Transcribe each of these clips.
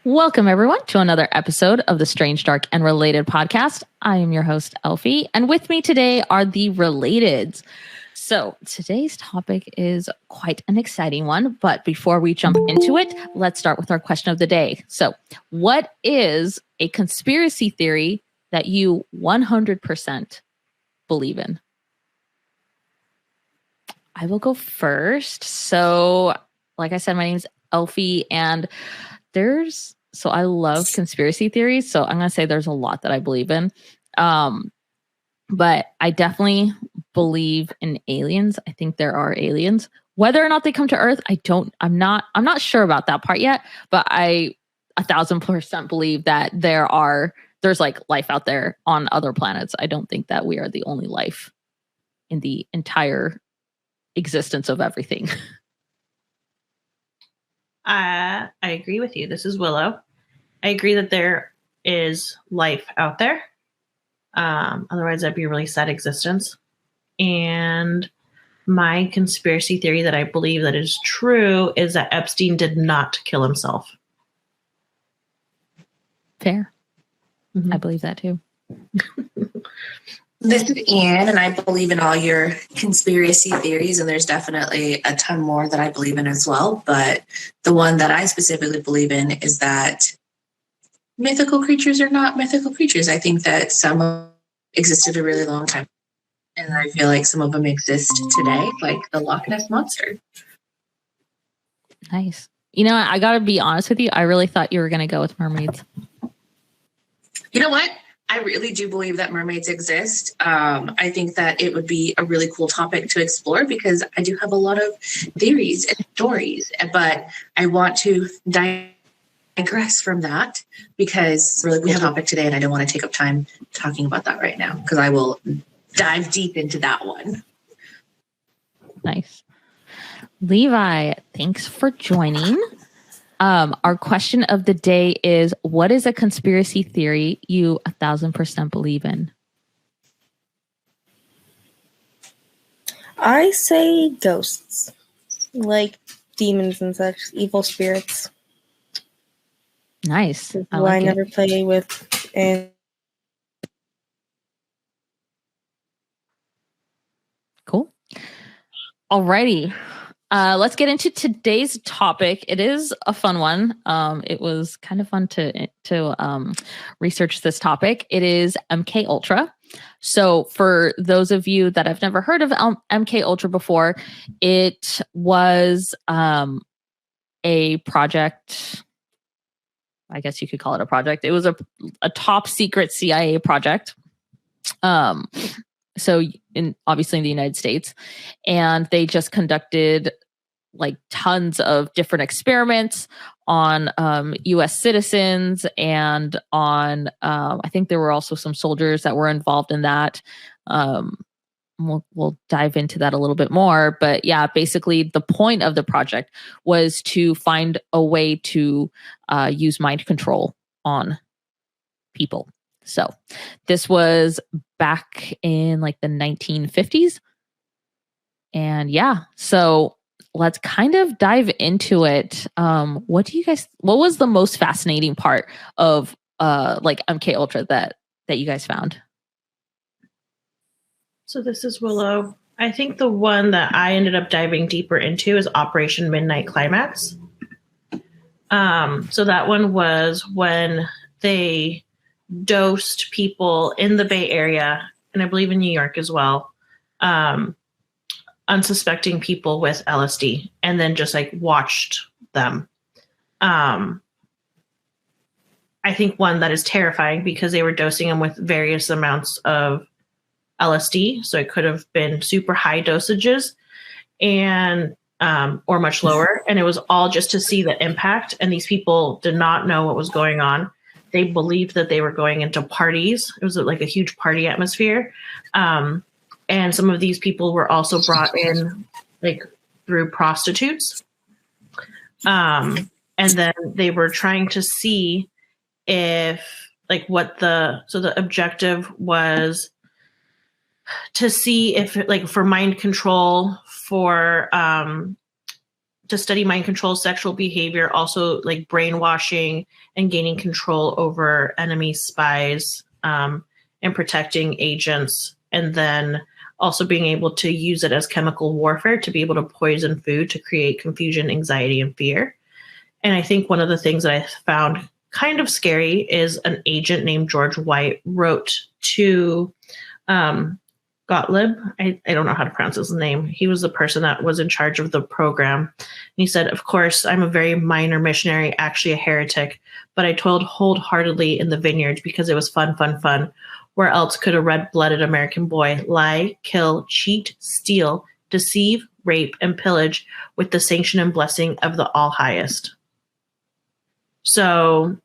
Welcome, everyone, to another episode of the Strange, Dark, and Related podcast. I am your host, Elfie, and with me today are the Relateds. So today's topic is quite an exciting one, but before we jump into it, let's start with our question of the day. So what is a conspiracy theory that you 100% believe in? I will go first. So like I said, my name's Elfie, and I love conspiracy theories. So I'm going to say there's a lot that I believe in. But I definitely believe in aliens. I think there are aliens. Whether or not they come to Earth, I'm not sure about that part yet, but I 1,000% believe that there's like life out there on other planets. I don't think that we are the only life in the entire existence of everything. I agree with you. This is Willow. I agree that there is life out there. Otherwise, that'd be a really sad existence. And my conspiracy theory that I believe that is true is that Epstein did not kill himself. Fair. Mm-hmm. I believe that too. This is Anne, and I believe in all your conspiracy theories, and there's definitely a ton more that I believe in as well. But the one that I specifically believe in is that mythical creatures are not mythical creatures. I think that some existed a really long time, and I feel like some of them exist today, like the Loch Ness Monster. Nice. You know, I got to be honest with you. I really thought you were going to go with mermaids. You know what? I really do believe that mermaids exist. I think that it would be a really cool topic to explore because I do have a lot of theories and stories, but I want to digress from that because it's a really cool topic today and I don't want to take up time talking about that right now because I will dive deep into that one. Nice. Levi, thanks for joining. Our question of the day is, what is a conspiracy theory you 1,000% believe in? I say ghosts, like demons and such, evil spirits. Nice. I never play with. And cool. Alrighty. Let's get into today's topic. It is a fun one. It was kind of fun to research this topic. It is MK Ultra. So for those of you that have never heard of MK Ultra before, it was a project. I guess you could call it a project. It was a top secret CIA project. So obviously in the United States, and they just conducted like tons of different experiments on U.S. citizens and on I think there were also some soldiers that were involved in that. We'll dive into that a little bit more, but yeah, basically the point of the project was to find a way to use mind control on people. So this was back in like the 1950s. And yeah, so let's kind of dive into it. What was the most fascinating part of like MK Ultra that you guys found? So this is Willow. I think the one that I ended up diving deeper into is Operation Midnight Climax. So that one was when they dosed people in the Bay Area, and I believe in New York as well, unsuspecting people with LSD, and then just like watched them. I think one that is terrifying because they were dosing them with various amounts of LSD, so it could have been super high dosages and or much lower, and it was all just to see the impact. And these people did not know what was going on. They believed that they were going into parties. It was like a huge party atmosphere. And some of these people were also brought in like through prostitutes. And then they were trying to see if like the objective was to see if like for mind control, for to study mind control, sexual behavior, also like brainwashing and gaining control over enemy spies, and protecting agents, and then also being able to use it as chemical warfare to be able to poison food to create confusion, anxiety, and fear. And I think one of the things that I found kind of scary is an agent named George White wrote to Gottlieb. I don't know how to pronounce his name. He was the person that was in charge of the program. And he said, "Of course, I'm a very minor missionary, actually a heretic, but I toiled wholeheartedly in the vineyards because it was fun, fun, fun. Where else could a red-blooded American boy lie, kill, cheat, steal, deceive, rape, and pillage with the sanction and blessing of the All-Highest?" So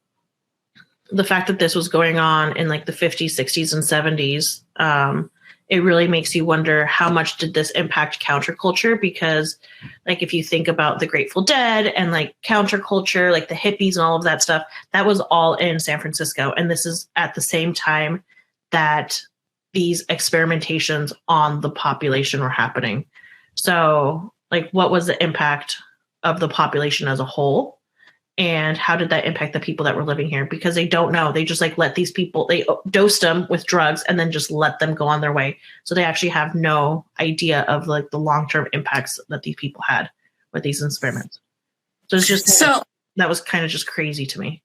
the fact that this was going on in like the 50s, 60s, and 70s, it really makes you wonder how much did this impact counterculture? Because like if you think about the Grateful Dead and like counterculture, like the hippies and all of that stuff, that was all in San Francisco. And this is at the same time that these experimentations on the population were happening. So like what was the impact of the population as a whole? And how did that impact the people that were living here? Because they don't know. They just like let these people, they dosed them with drugs and then just let them go on their way. So they actually have no idea of like the long-term impacts that these people had with these experiments. So it's just, that was kind of just crazy to me.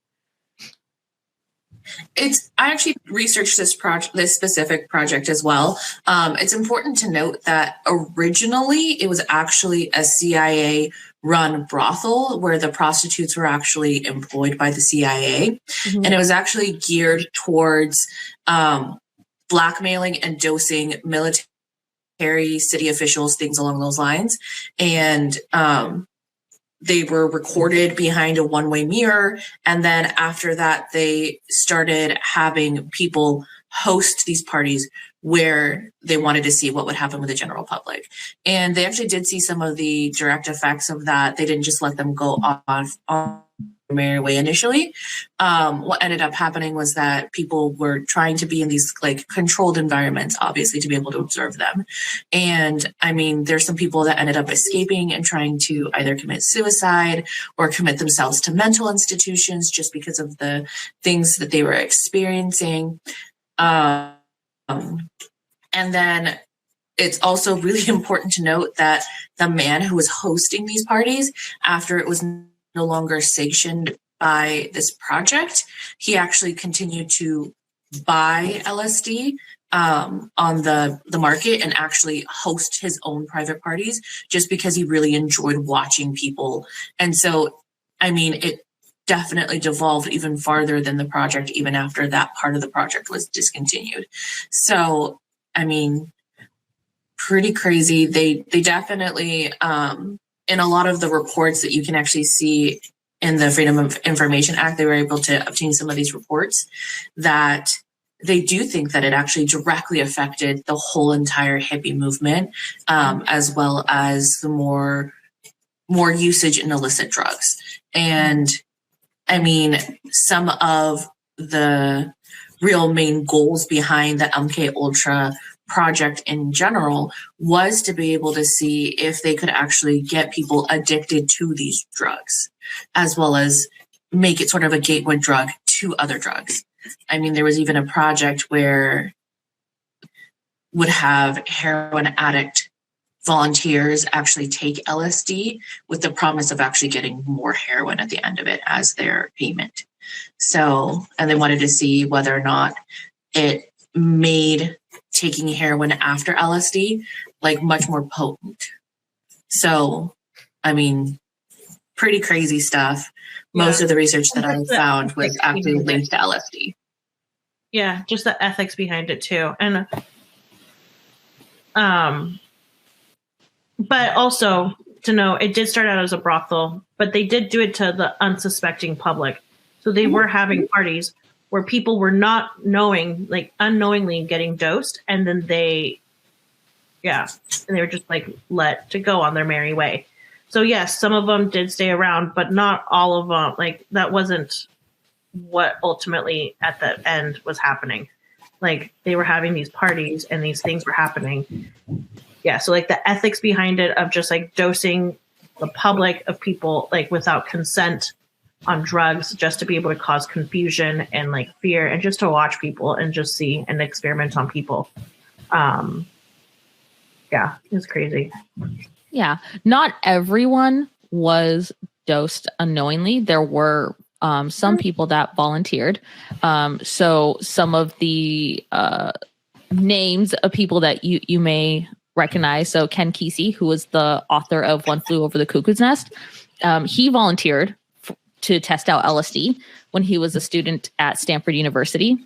I actually researched this specific project as well. It's important to note that originally it was actually a CIA run brothel where the prostitutes were actually employed by the CIA. Mm-hmm. And it was actually geared towards blackmailing and dosing military, city officials, things along those lines. And they were recorded behind a one-way mirror. And then after that, they started having people host these parties where they wanted to see what would happen with the general public. And they actually did see some of the direct effects of that. They didn't just let them go off on their merry way initially. What ended up happening was that people were trying to be in these like controlled environments, obviously, to be able to observe them. And I mean, there's some people that ended up escaping and trying to either commit suicide or commit themselves to mental institutions just because of the things that they were experiencing. And then it's also really important to note that the man who was hosting these parties, after it was no longer sanctioned by this project, he actually continued to buy LSD on the market and actually host his own private parties just because he really enjoyed watching people. And so, I mean, it definitely devolved even farther than the project, even after that part of the project was discontinued. So, I mean, pretty crazy. They definitely, in a lot of the reports that you can actually see in the Freedom of Information Act, they were able to obtain some of these reports that they do think that it actually directly affected the whole entire hippie movement, as well as the more usage in illicit drugs. And I mean, some of the real main goals behind the MK Ultra project in general was to be able to see if they could actually get people addicted to these drugs, as well as make it sort of a gateway drug to other drugs. I mean, there was even a project where would have heroin addict volunteers actually take LSD with the promise of actually getting more heroin at the end of it as their payment. So, and they wanted to see whether or not it made taking heroin after LSD like much more potent. So, I mean, pretty crazy stuff. Most of the research that I found was actually linked to LSD. Yeah, just the ethics behind it too. And but also to know it did start out as a brothel, but they did do it to the unsuspecting public. So they were having parties where people were not knowing, like unknowingly getting dosed, and then they were just like let to go on their merry way. So yes, some of them did stay around, but not all of them. Like that wasn't what ultimately at the end was happening. Like they were having these parties and these things were happening. Yeah, so like the ethics behind it of just like dosing the public, of people like without consent on drugs, just to be able to cause confusion and like fear, and just to watch people and just see and experiment on people. Yeah, it's crazy. Yeah, not everyone was dosed unknowingly. There were some people that volunteered. So some of the names of people that you may recognize. So Ken Kesey, who was the author of One Flew Over the Cuckoo's Nest, he volunteered to test out LSD when he was a student at Stanford University.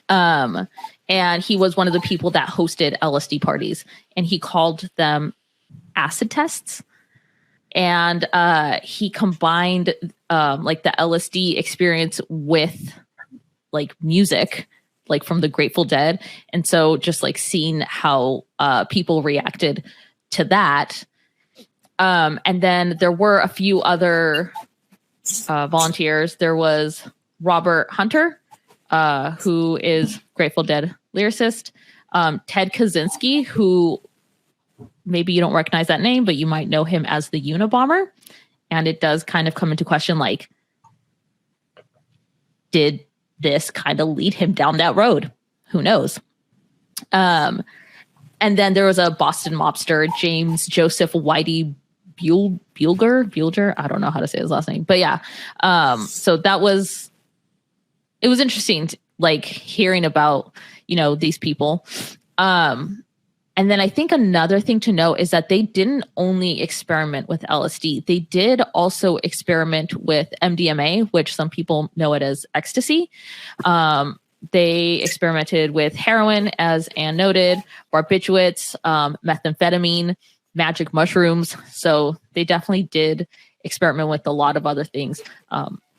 And he was one of the people that hosted LSD parties, and he called them acid tests. And he combined like the LSD experience with like music, like from the Grateful Dead. And so just like seeing how people reacted to that. And then there were a few other volunteers. There was Robert Hunter, who is Grateful Dead lyricist. Ted Kaczynski, who maybe you don't recognize that name, but you might know him as the Unabomber. And it does kind of come into question, like, did this kind of lead him down that road? Who knows? And then there was a Boston mobster, James Joseph Whitey Bulger. I don't know how to say his last name, but yeah. So it was interesting, like hearing about, these people. And then I think another thing to note is that they didn't only experiment with LSD. They did also experiment with MDMA, which some people know it as ecstasy. They experimented with heroin, as Anne noted, barbiturates, methamphetamine, magic mushrooms. So they definitely did experiment with a lot of other things,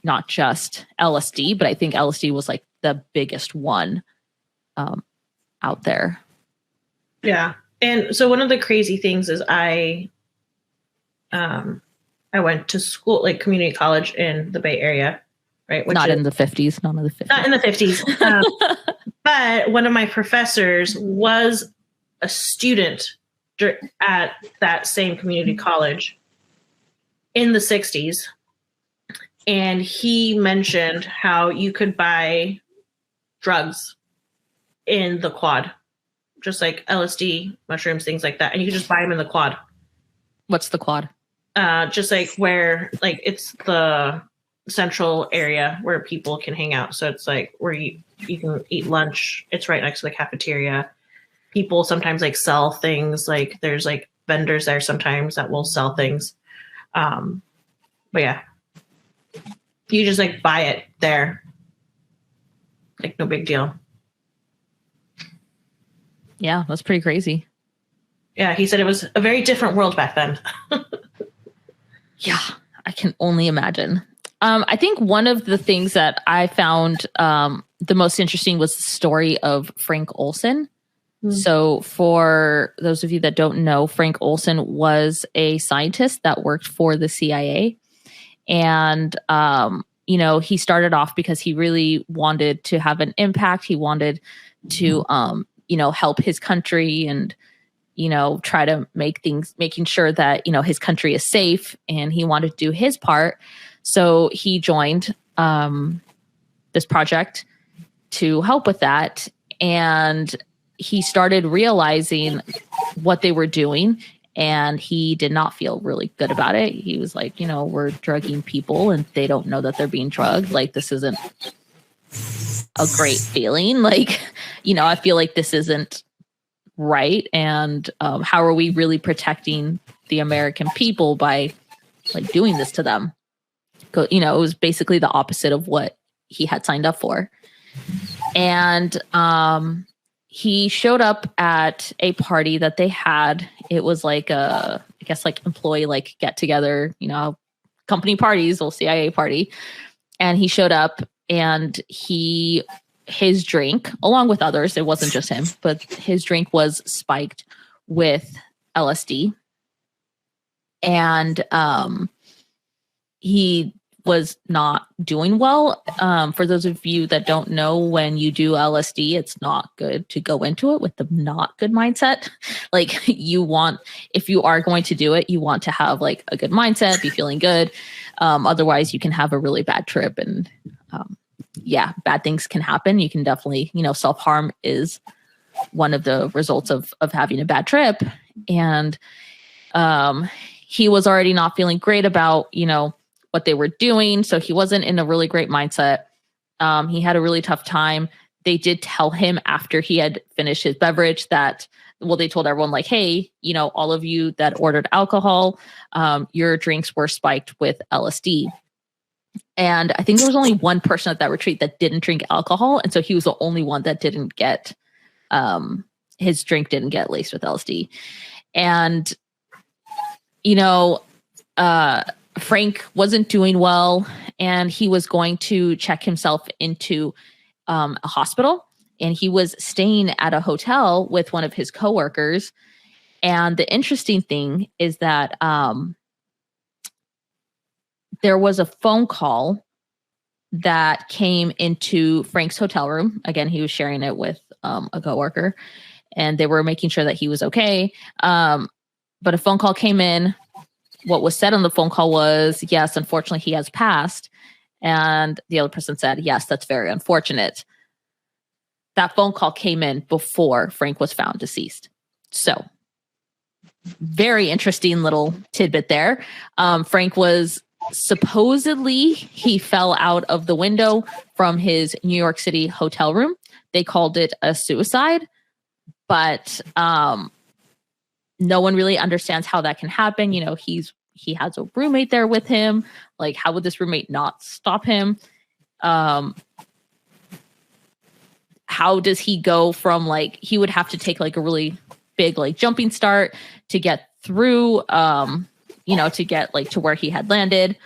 not just LSD, but I think LSD was like the biggest one out there. Yeah. And so one of the crazy things is I went to school, like community college in the Bay Area, right? Not in the 50s. None of the 50s. Not in the 50s. But one of my professors was a student at that same community college in the 60s. And he mentioned how you could buy drugs in the quad, just like LSD, mushrooms, things like that. And you can just buy them in the quad. What's the quad? Just like where, like, it's the central area where people can hang out. So it's like where you can eat lunch. It's right next to the cafeteria. People sometimes like sell things. Like there's like vendors there sometimes that will sell things. But yeah, you just like buy it there. Like no big deal. Yeah, that's pretty crazy. Yeah, he said it was a very different world back then. Yeah, I can only imagine. I think one of the things that I found the most interesting was the story of Frank Olson. So for those of you that don't know, Frank Olson was a scientist that worked for the CIA. And, he started off because he really wanted to have an impact. He wanted to, help his country and, try to making sure that, his country is safe, and he wanted to do his part. So he joined this project to help with that. And he started realizing what they were doing, and he did not feel really good about it. He was like, we're drugging people and they don't know that they're being drugged. Like, this isn't a great feeling. Like, I feel like this isn't right. And how are we really protecting the American people by like doing this to them? It was basically the opposite of what he had signed up for. And he showed up at a party that they had. It was like I guess like employee like get together, company parties, or CIA party. And he showed up, and his drink, along with others, it wasn't just him, but his drink was spiked with LSD. And he was not doing well. For those of you that don't know, when you do LSD, it's not good to go into it with the not good mindset. Like if you are going to do it, you want to have like a good mindset, be feeling good. Otherwise you can have a really bad trip, and bad things can happen. You can definitely, self-harm is one of the results of having a bad trip. And he was already not feeling great about, what they were doing. So he wasn't in a really great mindset. He had a really tough time. They did tell him after he had finished his beverage that, they told everyone like, hey, all of you that ordered alcohol, your drinks were spiked with LSD. And I think there was only one person at that retreat that didn't drink alcohol. And so he was the only one that didn't get, his drink didn't get laced with LSD. And, Frank wasn't doing well, and he was going to check himself into a hospital, and he was staying at a hotel with one of his coworkers. And the interesting thing is that there was a phone call that came into Frank's hotel room. Again, he was sharing it with a coworker, and they were making sure that he was okay. But a phone call came in. What was said on the phone call was, yes, unfortunately, he has passed. And the other person said, yes, that's very unfortunate. That phone call came in before Frank was found deceased. So very interesting little tidbit there. Frank was supposedly, he fell out of the window from his New York City hotel room. They called it a suicide, but no one really understands how that can happen. He has a roommate there with him. Like, how would this roommate not stop him? How does he go from he would have to take like a really big jumping start to get through, to get to where he had landed.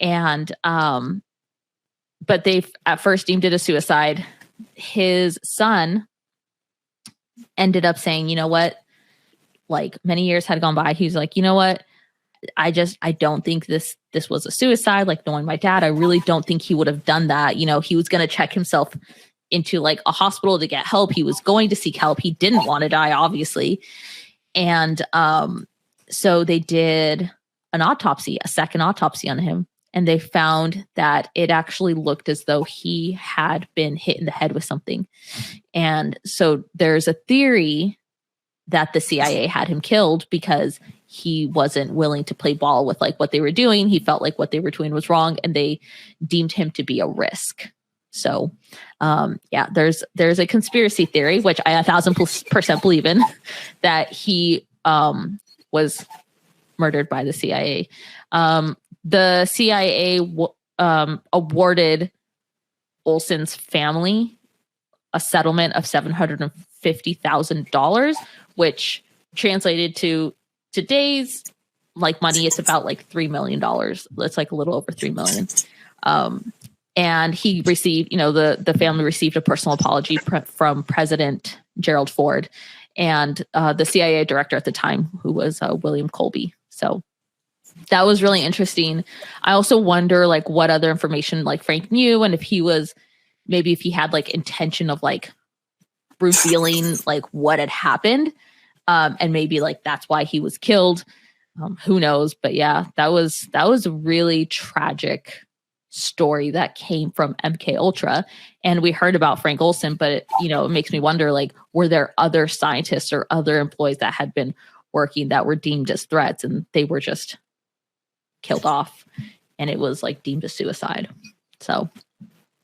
And but they at first deemed it a suicide. His son ended up saying, you know what? Many years had gone by. He was like, you know what? I don't think this was a suicide. Knowing my dad, I really don't think he would have done that. He was going to check himself into a hospital to get help. He was going to seek help. He didn't want to die, obviously. And so they did a second autopsy on him. And they found that it actually looked as though he had been hit in the head with something. And so there's a theory that the CIA had him killed because he wasn't willing to play ball with what they were doing. He felt like what they were doing was wrong, and they deemed him to be a risk. So, there's a conspiracy theory, which I 1,000% believe in, that he was murdered by the CIA. The CIA awarded Olson's family a settlement of $750,000, which translated to today's money, it's about $3 million. It's a little over $3 million. And he received, the family received a personal apology from President Gerald Ford and the CIA director at the time, who was William Colby. So that was really interesting. I also wonder what other information Frank knew, and if he had intention of revealing what had happened, and maybe that's why he was killed. Who knows? But yeah, that was a really tragic story that came from MK Ultra. And we heard about Frank Olson, but it makes me wonder, were there other scientists or other employees that had been working that were deemed as threats, and they were just killed off, and it was deemed a suicide? So,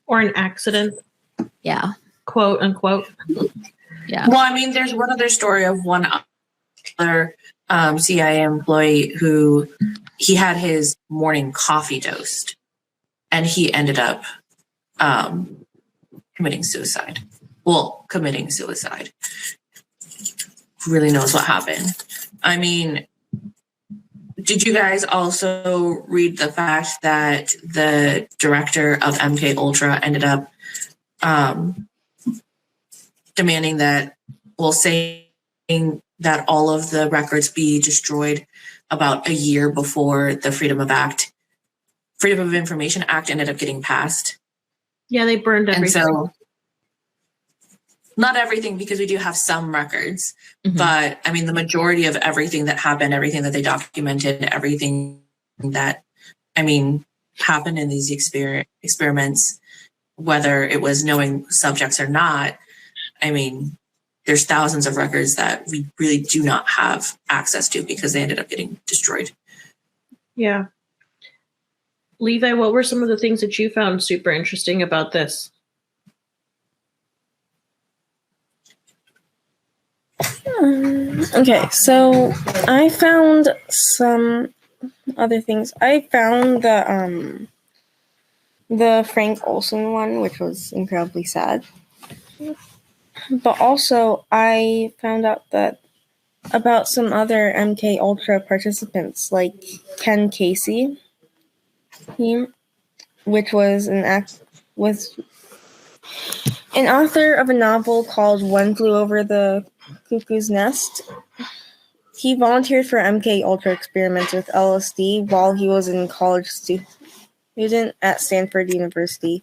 or an accident. Yeah. Quote unquote. Yeah. Well, I mean, there's one other story of one other CIA employee who he had his morning coffee dosed, and he ended up committing suicide. Well, committing suicide. Who really knows what happened? I mean, did you guys also read the fact that the director of MK Ultra ended up demanding that, saying that all of the records be destroyed about a year before the Freedom of Act Freedom of Information Act ended up getting passed. Yeah, they burned everything. And so, not everything, because we do have some records, but I mean, the majority of everything that happened, everything that they documented, everything that, I mean, happened in these experiments, whether it was knowing subjects or not, I mean, there's thousands of records that we really do not have access to because they ended up getting destroyed. Yeah. Levi, what were some of the things that you found super interesting about this? Okay, so I found some other things. I found the Frank Olson one, which was incredibly sad. But also, I found out that about some other MK Ultra participants, like Ken Casey, which was an author of a novel called One Flew Over the Cuckoo's Nest. He volunteered for MK Ultra experiments with LSD while he was in college student at Stanford University,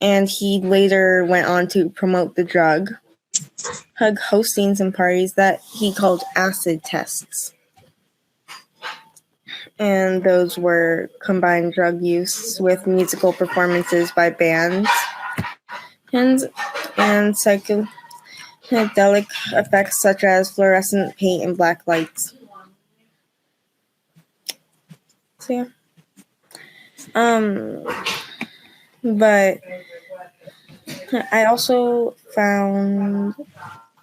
and he later went on to promote the drug, hosting some parties that he called acid tests. And those were combined drug use with musical performances by bands and psychedelic effects such as fluorescent paint and black lights. So yeah. But I also found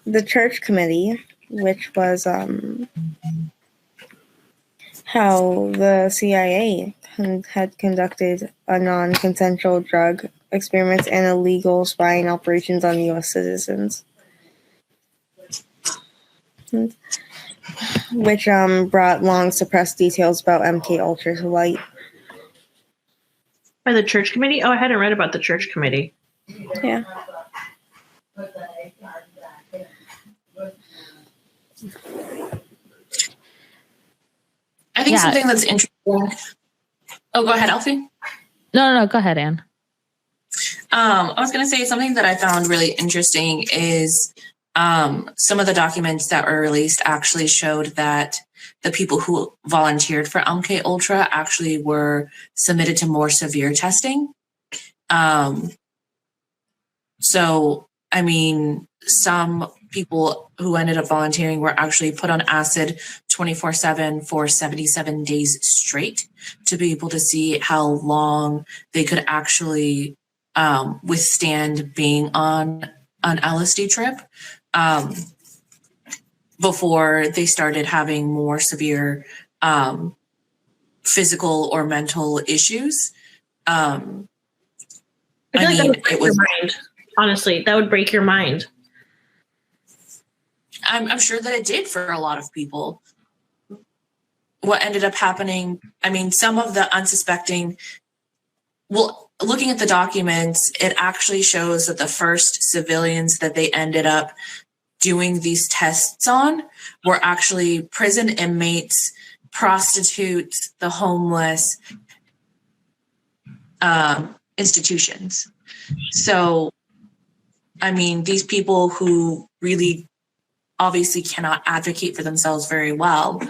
the church committee, which was how the CIA had conducted a non-consensual drug experiments and illegal spying operations on U.S. citizens, which brought long suppressed details about MK Ultra to light. By the church committee? Oh, I hadn't read about the church committee. Yeah. I think something that's interesting. Oh, go ahead, Elfie. No, go ahead, Anne. I was going to say something that I found really interesting is some of the documents that were released actually showed that the people who volunteered for MK Ultra actually were submitted to more severe testing. So, I mean, some people who ended up volunteering were actually put on acid 24/7 for 77 days straight to be able to see how long they could actually withstand being on an LSD trip before they started having more severe physical or mental issues. I feel like that would break your mind. Honestly, that would break your mind. I'm sure that it did for a lot of people. What ended up happening, I mean, some of the unsuspecting, well, looking at the documents, it actually shows that the first civilians that they ended up doing these tests on were actually prison inmates, prostitutes, the homeless, institutions. So, I mean, these people who really obviously cannot advocate for themselves very well,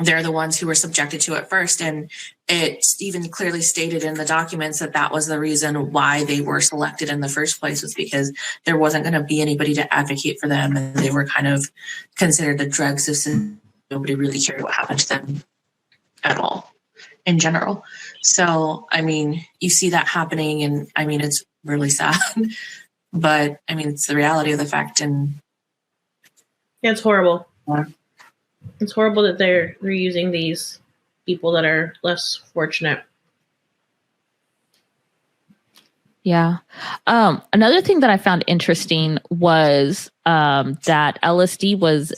they're the ones who were subjected to it first. And it's even clearly stated in the documents that that was the reason why they were selected in the first place, was because there wasn't going to be anybody to advocate for them. And they were kind of considered the drug system. Nobody really cared what happened to them at all in general. So, I mean, you see that happening, and I mean, it's really sad, but I mean, it's the reality of the fact. And yeah, it's horrible. Yeah. It's horrible that they're using these people that are less fortunate. Yeah. Another thing that I found interesting was that LSD was,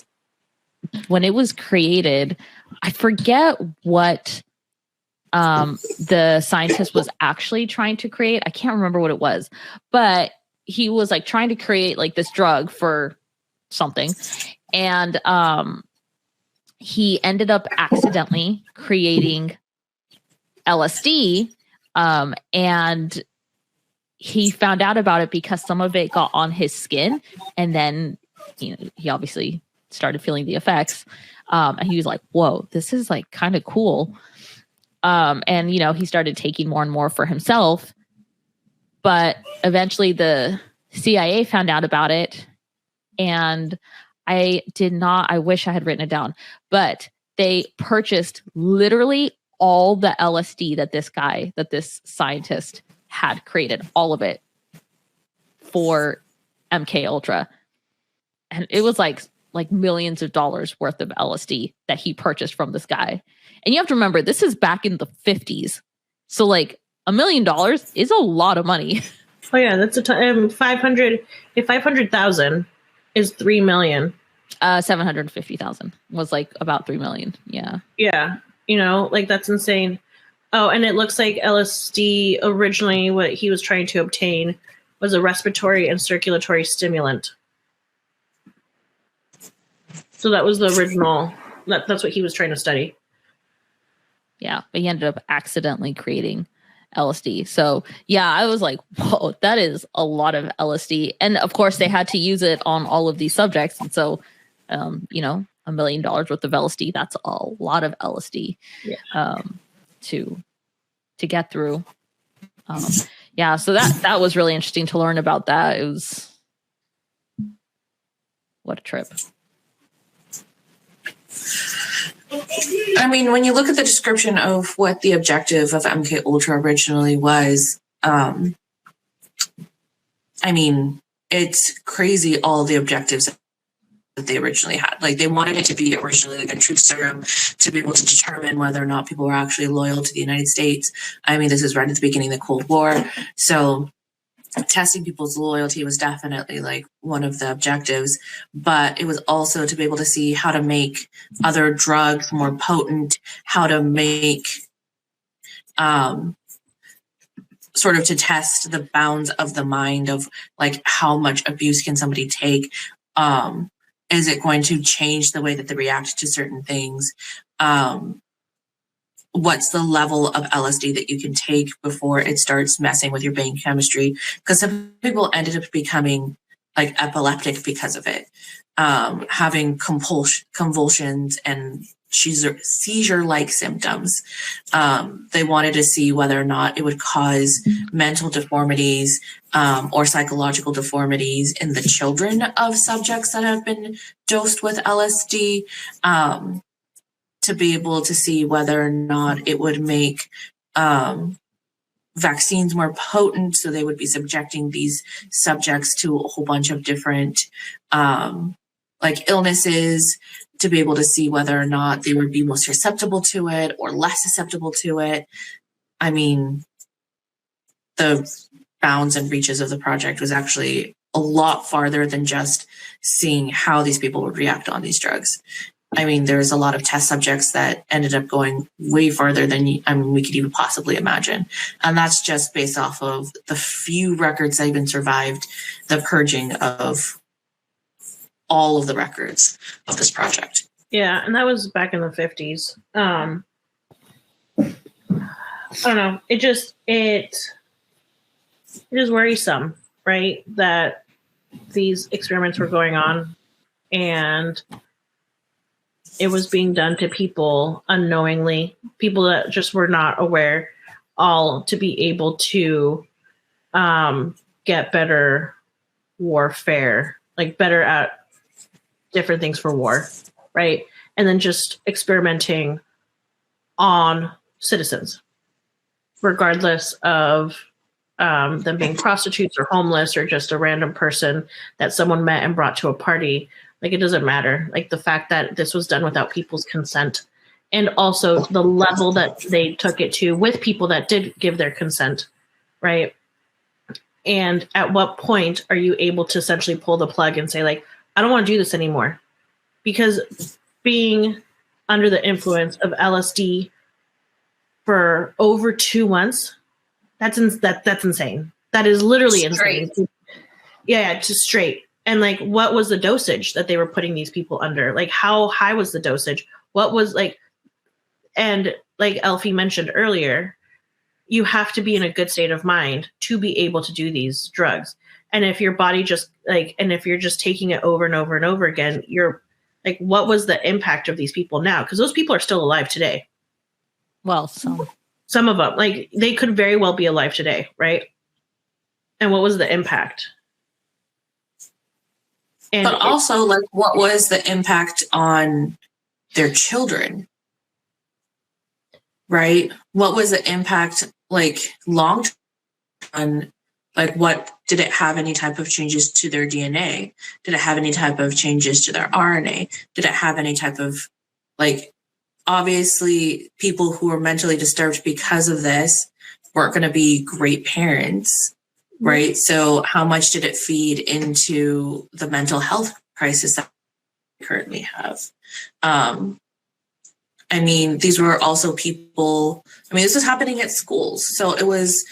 when it was created, I forget what the scientist was actually trying to create. I can't remember what it was, but he was like trying to create like this drug for something. And he ended up accidentally creating LSD, and he found out about it because some of it got on his skin, and then he obviously started feeling the effects, and he was like, whoa, this is like kind of cool. And he started taking more and more for himself, but eventually the CIA found out about it, and I wish I had written it down, but they purchased literally all the LSD that this scientist had created, all of it, for MK Ultra. And it was like millions of dollars worth of LSD that he purchased from this guy. And you have to remember, this is back in the 50s. So like $1 million is a lot of money. Oh yeah, that's a ton. 500. If 500,000 is 3 million. 750,000 was like about 3 million. Yeah. Yeah. Like that's insane. Oh, and it looks like LSD originally what he was trying to obtain was a respiratory and circulatory stimulant. So that was the original. That's what he was trying to study. Yeah, but he ended up accidentally creating LSD. So yeah, I was like, whoa, that is a lot of LSD. And of course they had to use it on all of these subjects. And so, $1 million worth of LSD, that's a lot of LSD to get through. Yeah, so that was really interesting to learn about that. It was, what a trip. I mean, when you look at the description of what the objective of MK Ultra originally was, I mean, it's crazy all the objectives that they originally had. Like, they wanted it to be originally like a truth serum to be able to determine whether or not people were actually loyal to the United States. I mean, this is right at the beginning of the Cold War. So testing people's loyalty was definitely like one of the objectives, but it was also to be able to see how to make other drugs more potent, how to make sort of to test the bounds of the mind of like how much abuse can somebody take. Is it going to change the way that they react to certain things? What's the level of LSD that you can take before it starts messing with your brain chemistry? Because some people ended up becoming like epileptic because of it, having convulsions and seizure-like symptoms. They wanted to see whether or not it would cause mental deformities or psychological deformities in the children of subjects that have been dosed with LSD. To be able to see whether or not it would make vaccines more potent, so they would be subjecting these subjects to a whole bunch of different like illnesses, to be able to see whether or not they would be more susceptible to it or less susceptible to it. I mean, the bounds and reaches of the project was actually a lot farther than just seeing how these people would react on these drugs. I mean, there's a lot of test subjects that ended up going way farther than we could even possibly imagine. And that's just based off of the few records that even survived the purging of all of the records of this project. Yeah, and that was back in the 50s. I don't know. It is worrisome, right? That these experiments were going on and it was being done to people unknowingly, people that just were not aware, all to be able to get better warfare, like better at different things for war, right? And then just experimenting on citizens, regardless of them being prostitutes or homeless or just a random person that someone met and brought to a party. Like, it doesn't matter. Like, the fact that this was done without people's consent, and also the level that they took it to with people that did give their consent, right? And at what point are you able to essentially pull the plug and say, like, I don't want to do this anymore? Because being under the influence of LSD for over 2 months, that's insane. That is literally insane. Yeah, just straight. And like, what was the dosage that they were putting these people under? Like, how high was the dosage? What was like, and like Elfie mentioned earlier, you have to be in a good state of mind to be able to do these drugs. And if your body just like, and if you're just taking it over and over and over again, you're like, what was the impact of these people now? Because those people are still alive today. Well, some of them, like they could very well be alive today, right? And what was the impact? And but also, like, what was the impact on their children? Right? What was the impact, like, long term? Like, what did it have any type of changes to their DNA? Did it have any type of changes to their RNA? Did it have any type of, like, obviously people who are mentally disturbed because of this weren't going to be great parents, right? So how much did it feed into the mental health crisis that we currently have? I mean, these were also people, I mean, this was happening at schools. So it was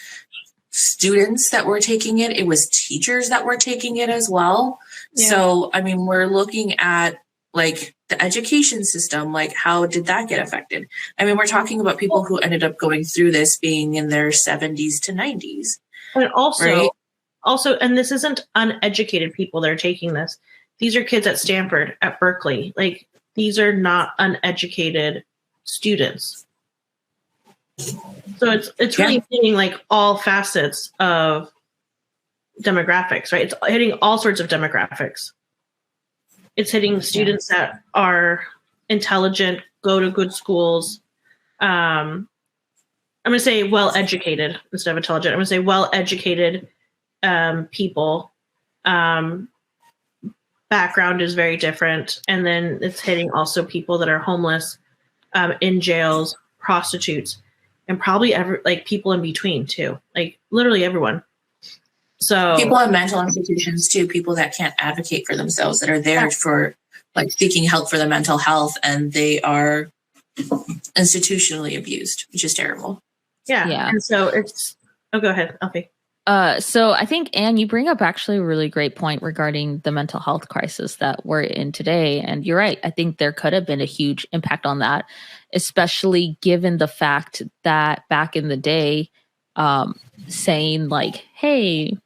students that were taking it. It was teachers that were taking it as well. Yeah. So, I mean, we're looking at like the education system, like how did that get affected? I mean, we're talking about people who ended up going through this being in their 70s to 90s. And also, and this isn't uneducated people that are taking this. These are kids at Stanford, at Berkeley. Like, these are not uneducated students. So it's really hitting like all facets of demographics, right? It's hitting all sorts of demographics. It's hitting students that are intelligent, go to good schools. I'm going to say well-educated instead of intelligent. I'm going to say well-educated people. Background is very different. And then it's hitting also people that are homeless, in jails, prostitutes, and probably people in between too. Like literally everyone. So people in mental institutions too, people that can't advocate for themselves, that are there for like seeking help for their mental health, and they are institutionally abused, which is terrible. Yeah. And so go ahead, Elfie. So I think, Anne, you bring up actually a really great point regarding the mental health crisis that we're in today. And you're right. I think there could have been a huge impact on that, especially given the fact that back in the day, saying like, hey,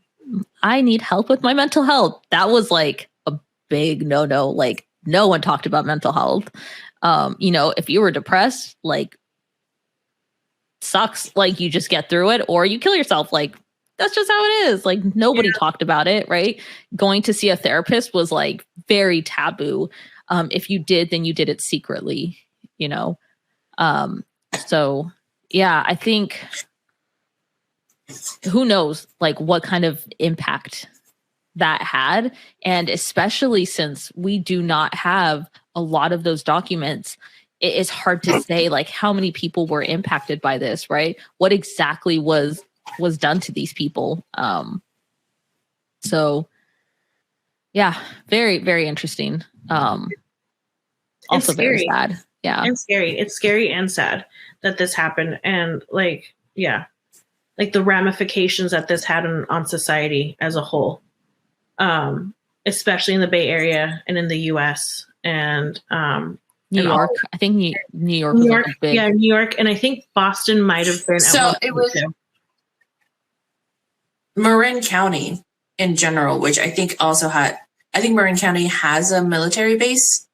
I need help with my mental health. That was like a big no-no. Like no one talked about mental health. If you were depressed, like sucks, like you just get through it or you kill yourself. Like that's just how it is. Like nobody talked about it, right? Going to see a therapist was like very taboo. If you did, then you did it secretly, So yeah, I think who knows like what kind of impact that had. And especially since we do not have a lot of those documents, it is hard to say like how many people were impacted by this, right? What exactly was done to these people. So yeah, very, very interesting. Also very sad. Yeah. And scary. It's scary and sad that this happened. And like the ramifications that this had on society as a whole, especially in the Bay Area and in the US and New York. I think New York. New York, big. Yeah, New York, and I think Boston might have been. So it was Marin County in general, which I think also had. I think Marin County has a military base,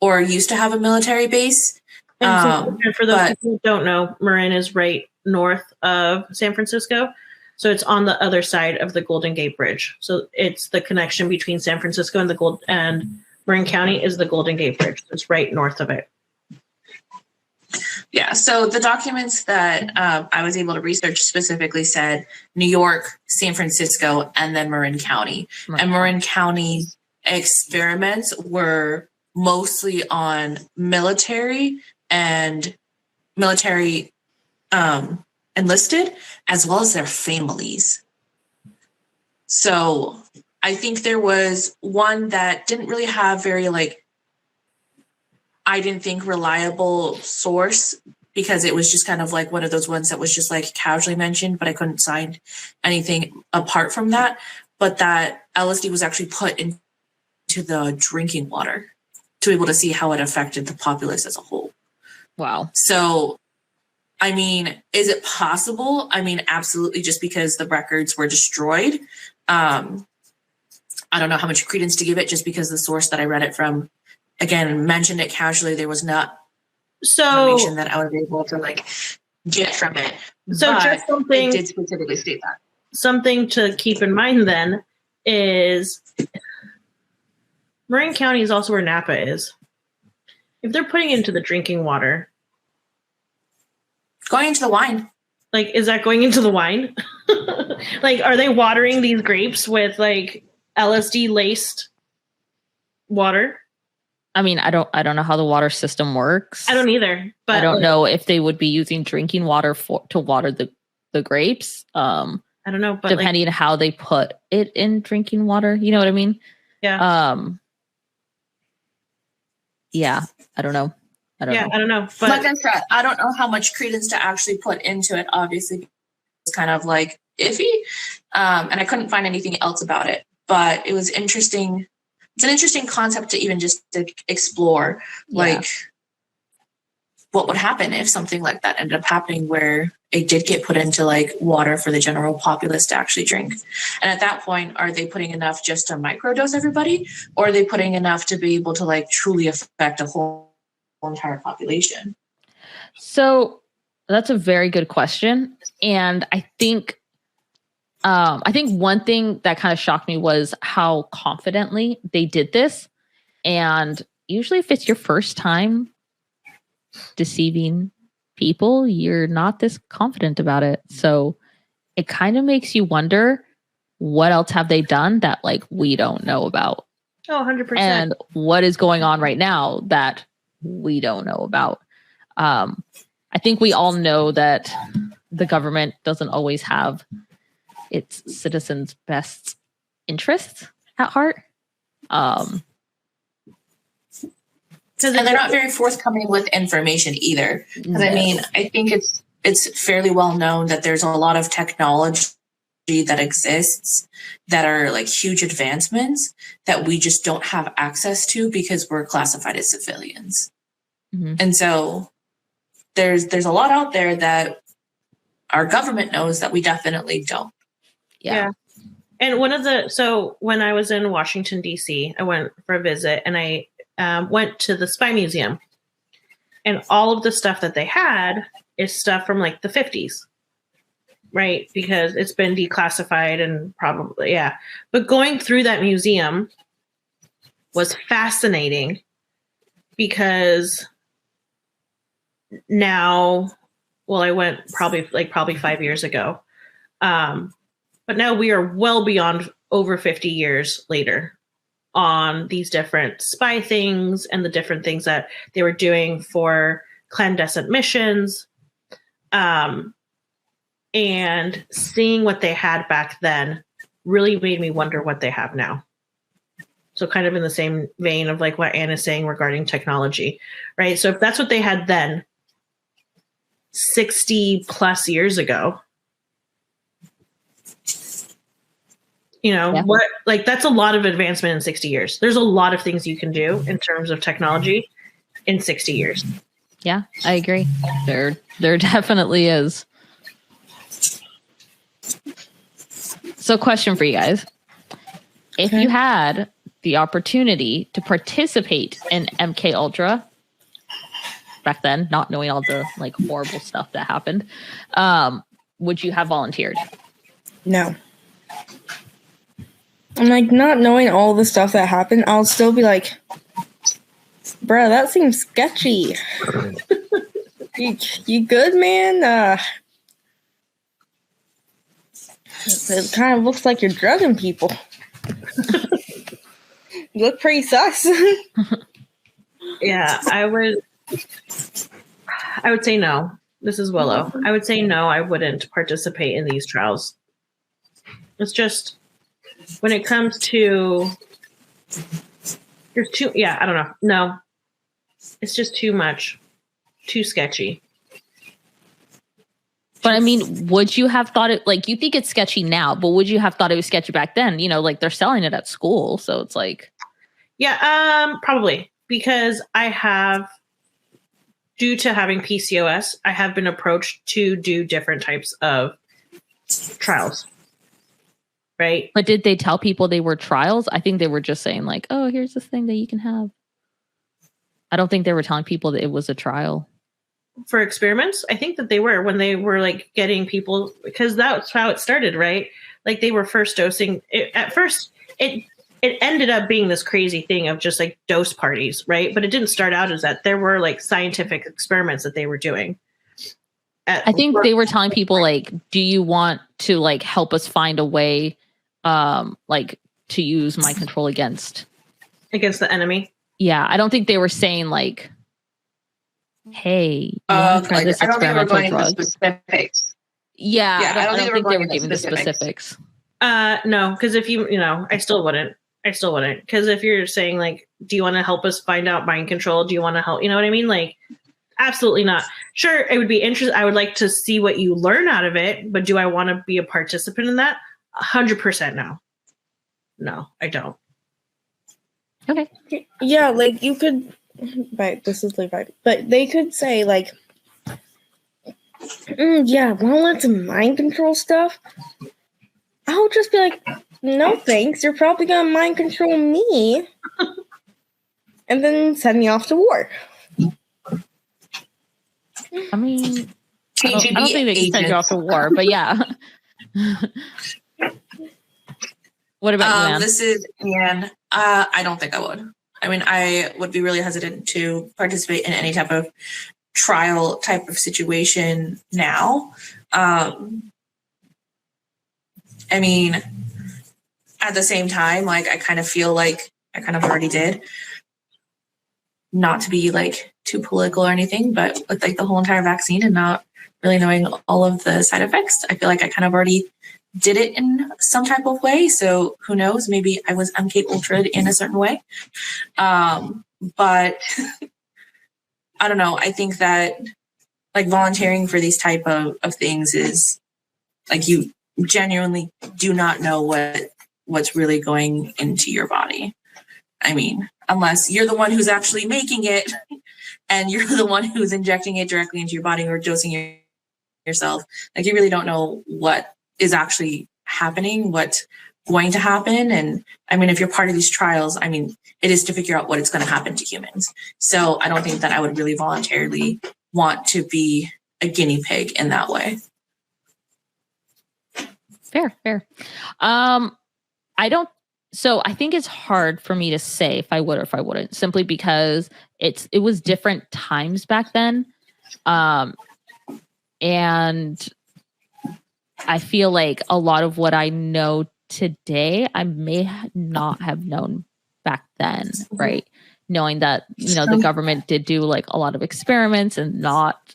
or used to have a military base. And for those people who don't know, Marin is right north of San Francisco. So it's on the other side of the Golden Gate Bridge. So it's the connection between San Francisco and Marin County is the Golden Gate Bridge. It's right north of it. Yeah. So the documents that I was able to research specifically said New York, San Francisco, and then Marin County. Right. And Marin County experiments were mostly on military enlisted, as well as their families. So I think there was one that didn't really have very I didn't think reliable source, because it was just kind of like one of those ones that was just like casually mentioned, but I couldn't find anything apart from that. But that LSD was actually put into the drinking water. to be able to see how it affected the populace as a whole. Wow. So, I mean, is it possible? I mean, absolutely, just because the records were destroyed. I don't know how much credence to give it, just because the source that I read it from, again, mentioned it casually. There was not information that I was able to like get from it. So but just something it did specifically state that. Something to keep in mind then is Marin County is also where Napa is. If they're putting it into the drinking water, going into the wine. Like, is that going into the wine? Like, are they watering these grapes with like LSD laced water? I mean, I don't know how the water system works. I don't either. But I don't know if they would be using drinking water to water the grapes. I don't know, but depending on how they put it in drinking water, you know what I mean? Yeah. Yeah, I don't know. I don't know. But like I said, I don't know how much credence to actually put into it. Obviously, it's kind of like iffy, and I couldn't find anything else about it. But it was interesting. It's an interesting concept to even just to explore, like what would happen if something like that ended up happening, where it did get put into like water for the general populace to actually drink. And at that point, are they putting enough just to microdose everybody, or are they putting enough to be able to like truly affect a whole entire population? So that's a very good question. And I think one thing that kind of shocked me was how confidently they did this. And usually if it's your first time deceiving people, you're not this confident about it. So it kind of makes you wonder, what else have they done that like we don't know about? Oh, 100%. And what is going on right now that we don't know about? I think we all know that the government doesn't always have its citizens' best interests at heart. And they're not very forthcoming with information either. Because I mean, I think it's fairly well known that there's a lot of technology that exists that are like huge advancements that we just don't have access to because we're classified as civilians. Mm-hmm. And so there's a lot out there that our government knows that we definitely don't. Yeah. And when I was in Washington, D.C., I went for a visit and I went to the Spy Museum, and all of the stuff that they had is stuff from like the 50s, right? Because it's been declassified and probably, But going through that museum was fascinating because now, well, I went probably 5 years ago. But now we are well beyond over 50 years later on these different spy things and the different things that they were doing for clandestine missions. And seeing what they had back then really made me wonder what they have now. So kind of in the same vein of like what Anna's saying regarding technology, right? So if that's what they had then, 60 plus years ago, what, like that's a lot of advancement in 60 years. There's a lot of things you can do in terms of technology in 60 years. Yeah, I agree. There definitely is. So question for you guys. If you had the opportunity to participate in MK Ultra back then, not knowing all the like horrible stuff that happened, would you have volunteered? No. I'm like, not knowing all the stuff that happened, I'll still be like, bruh, that seems sketchy. You good, man? It kind of looks like you're drugging people. You look pretty sus. Yeah, I would say no. This is Willow. I would say no, I wouldn't participate in these trials. It's just, when it comes to, I don't know. No, it's just too much, too sketchy. But I mean, would you have thought it, like, you think it's sketchy now, but would you have thought it was sketchy back then? Like they're selling it at school. So it's like. Yeah, probably. because due to having PCOS, I have been approached to do different types of trials. Right. But did they tell people they were trials? I think they were just saying like, oh, here's this thing that you can have. I don't think they were telling people that it was a trial. For experiments, I think that they were, when they were like getting people, because that's how it started, right? Like they were first dosing. At first, it ended up being this crazy thing of just like dose parties, right? But it didn't start out as that. There were like scientific experiments that they were doing. I think they were telling people like, do you want to like help us find a way like to use mind control against the enemy? Yeah, I don't think they were saying like, hey, you want to try this I don't think experimental we're going drug? into specifics. Yeah, I don't think they were giving the specifics. No, because if I still wouldn't. Because if you're saying like, do you want to help us find out mind control? Do you want to help? You know what I mean? Like, absolutely not. Sure, it would be interesting. I would like to see what you learn out of it, but do I want to be a participant in that? 100% no. No, I don't. Okay. Yeah, like you could, but this is like, but they could say like, yeah, want some mind control stuff? I'll just be like, no thanks. You're probably gonna mind control me, and then send me off to war. I mean, I don't think they can send you off to war, but yeah. What about you, Anne? This is Anne. I don't think I would. I mean, I would be really hesitant to participate in any type of trial type of situation now. I mean, at the same time, like, I kind of feel like I kind of already did. Not to be like too political or anything, but with like the whole entire vaccine and not really knowing all of the side effects, I feel like I kind of already did it in some type of way. So who knows? Maybe I was MK Ultra'd in a certain way. But I don't know. I think that like volunteering for these type of things is like, you genuinely do not know what's really going into your body. I mean, unless you're the one who's actually making it and you're the one who's injecting it directly into your body or dosing yourself, like you really don't know what is actually happening, what's going to happen. And I mean, if you're part of these trials, I mean, it is to figure out what is going to happen to humans. So I don't think that I would really voluntarily want to be a guinea pig in that way. Fair. So I think it's hard for me to say if I would or if I wouldn't, simply because it was different times back then. And I feel like a lot of what I know today, I may not have known back then, right? Knowing that, the government did do like a lot of experiments and not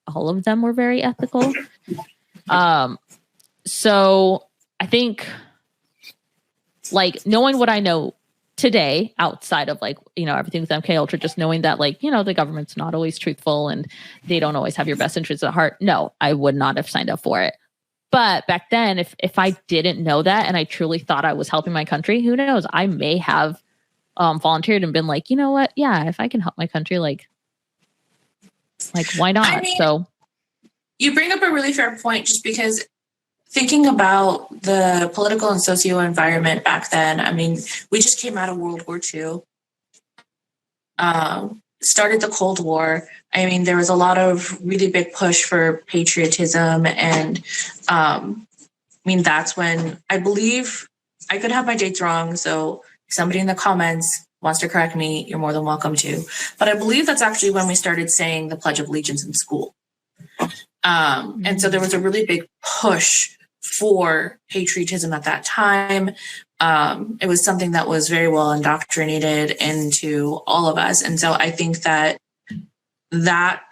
all of them were very ethical. So I think like knowing what I know today outside of like, everything with MK Ultra, just knowing that like, the government's not always truthful and they don't always have your best interests at heart. No, I would not have signed up for it. But back then, if I didn't know that and I truly thought I was helping my country, who knows? I may have volunteered and been like, you know what? Yeah, if I can help my country, like why not? I mean, so you bring up a really fair point, just because thinking about the political and socio environment back then, I mean, we just came out of World War II, started the Cold War. I mean, there was a lot of really big push for patriotism. And I mean, that's when I believe, I could have my dates wrong. So if somebody in the comments wants to correct me, you're more than welcome to. But I believe that's actually when we started saying the Pledge of Allegiance in school. And so there was a really big push for patriotism at that time. It was something that was very well indoctrinated into all of us. And so I think that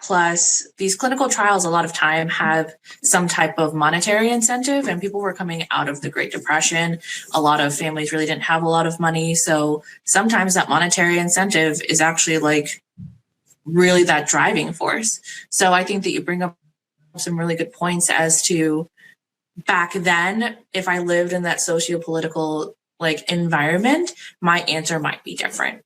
plus these clinical trials a lot of time have some type of monetary incentive, and people were coming out of the Great Depression. A lot of families really didn't have a lot of money. So sometimes that monetary incentive is actually like really that driving force. So I think that you bring up some really good points as to back then, if I lived in that socio-political like environment, my answer might be different.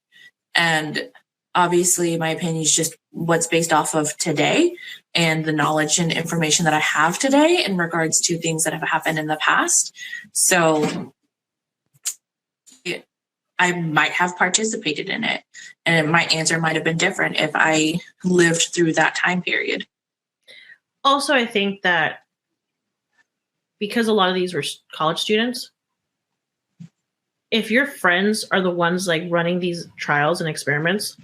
And Obviously, my opinion is just what's based off of today and the knowledge and information that I have today in regards to things that have happened in the past. So I might have participated in it, and my answer might have been different if I lived through that time period. Also, I think that because a lot of these were college students, if your friends are the ones like running these trials and experiments,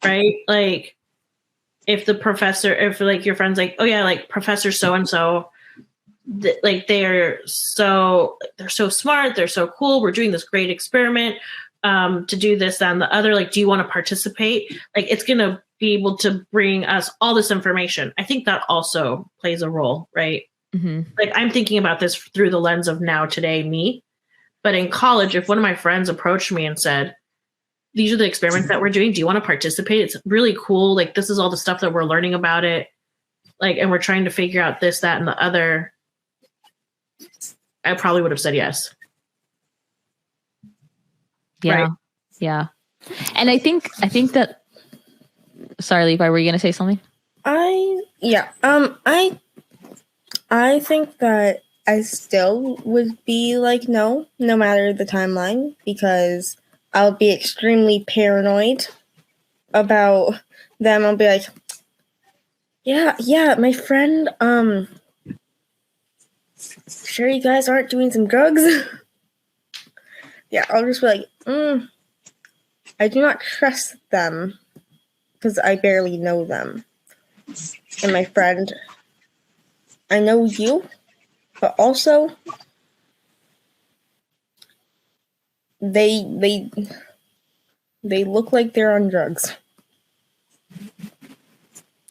right? Like if the professor, if like your friend's like, oh yeah, like Professor so-and-so, like they're so smart, they're so cool, we're doing this great experiment to do this, that, and the other, like, do you want to participate? Like, it's going to be able to bring us all this information. I think that also plays a role, right? Mm-hmm. Like, I'm thinking about this through the lens of now, today, me. But in college, if one of my friends approached me and said, these are the experiments that we're doing, do you want to participate? It's really cool. Like, this is all the stuff that we're learning about it. Like, and we're trying to figure out this, that, and the other. I probably would have said yes. Yeah. Right? Yeah. And I think that, sorry, Levi, were you going to say something? I think that I still would be like, no matter the timeline, because I'll be extremely paranoid about them. I'll be like, yeah, my friend, sure you guys aren't doing some drugs? Yeah, I'll just be like, I do not trust them because I barely know them. And my friend, I know you, but also they look like they're on drugs.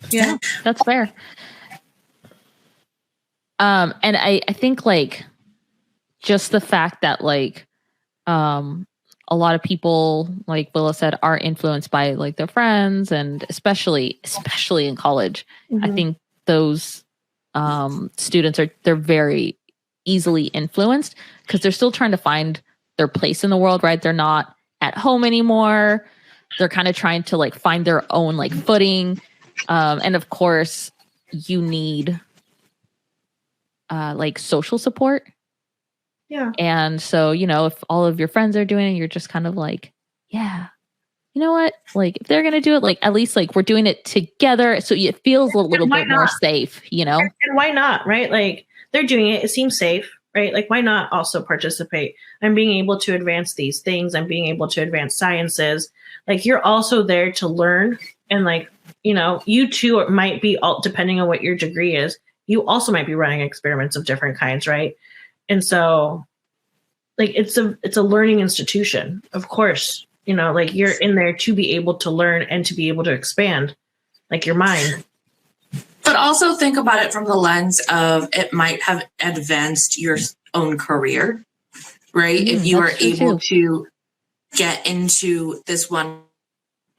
Yeah, that's fair. And I think like just the fact that like a lot of people, like Willa said, are influenced by like their friends, and especially in college. Mm-hmm. I think those students they're very easily influenced because they're still trying to find their place in the world, right? They're not at home anymore. They're kind of trying to like find their own like footing. And of course you need like social support. Yeah. And so, you know, if all of your friends are doing it, you're just kind of like, yeah, you know what? Like if they're going to do it, like at least like we're doing it together. So it feels a little bit more safe, you know? And why not, right? Like they're doing it. It seems safe, right? Like why not also participate? I'm being able to advance these things. I'm being able to advance sciences. Like you're also there to learn. And like, you know, you too might be, all depending on what your degree is, you also might be running experiments of different kinds, right? And so like it's a learning institution. Of course, you know, like you're in there to be able to learn and to be able to expand like your mind. But also think about it from the lens of it might have advanced your own career, right? If you are able to get into this one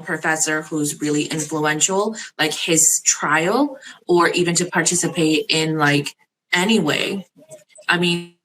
professor who's really influential, like his trial, or even to participate in like any way, I mean,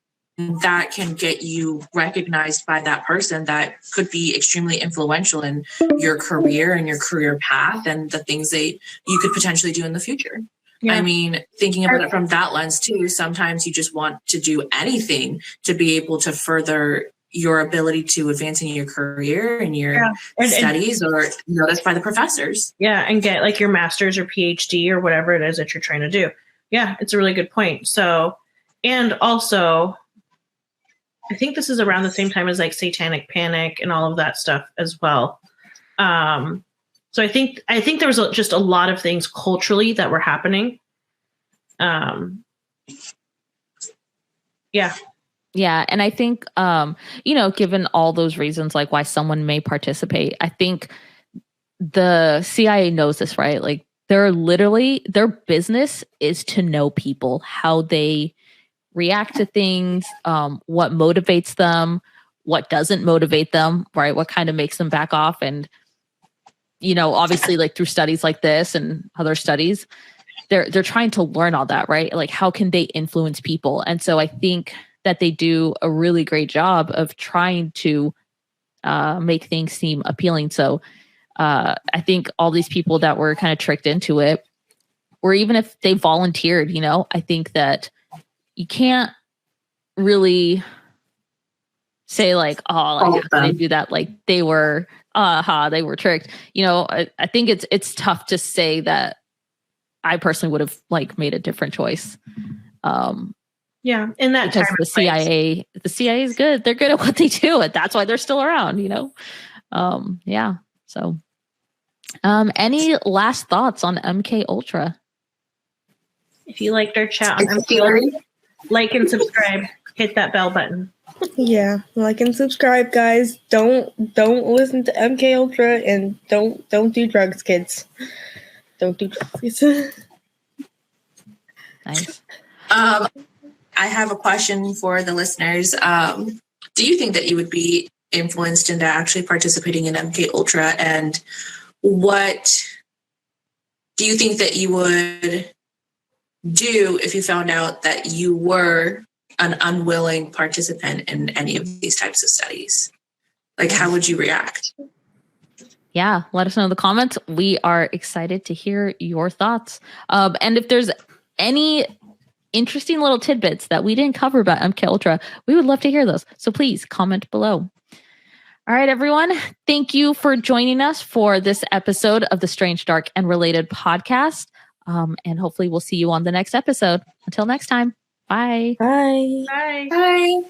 that can get you recognized by that person that could be extremely influential in your career and your career path and the things that you could potentially do in the future. Yeah. I mean, thinking about it from that lens too, sometimes you just want to do anything to be able to further your ability to advance in your career and your studies, or noticed by the professors. Yeah, and get like your master's or PhD or whatever it is that you're trying to do. Yeah, it's a really good point. So, and also, I think this is around the same time as like Satanic Panic and all of that stuff as well. So I think there was just a lot of things culturally that were happening. Yeah. Yeah. And I think, you know, given all those reasons, like why someone may participate, I think the CIA knows this, right? Like their business is to know people, how they react to things, what motivates them, what doesn't motivate them, right? What kind of makes them back off. And, you know, obviously like through studies like this and other studies, they're trying to learn all that, right? Like how can they influence people? And so I think that they do a really great job of trying to make things seem appealing. So I think all these people that were kind of tricked into it, or even if they volunteered, I think that you can't really say like, oh, like, how did they do that? Like they were, they were tricked. I think it's tough to say that I personally would have like made a different choice. Yeah, in that because time the CIA is good. They're good at what they do, and that's why they're still around. Yeah. So, any last thoughts on MK Ultra? If you liked our chat on MK Ultra, like and subscribe. Hit that bell button. Yeah, like and subscribe, guys. Don't listen to MK Ultra, and don't do drugs, kids. Don't do drugs. Nice. I have a question for the listeners. Do you think that you would be influenced into actually participating in MK Ultra, and what do you think that you would do if you found out that you were an unwilling participant in any of these types of studies? Like, how would you react? Yeah, let us know in the comments. We are excited to hear your thoughts. And if there's any interesting little tidbits that we didn't cover about MK Ultra, we would love to hear those. So please comment below. All right, everyone. Thank you for joining us for this episode of the Strange, Dark, and Related podcast. And hopefully we'll see you on the next episode. Until next time. Bye. Bye. Bye. Bye.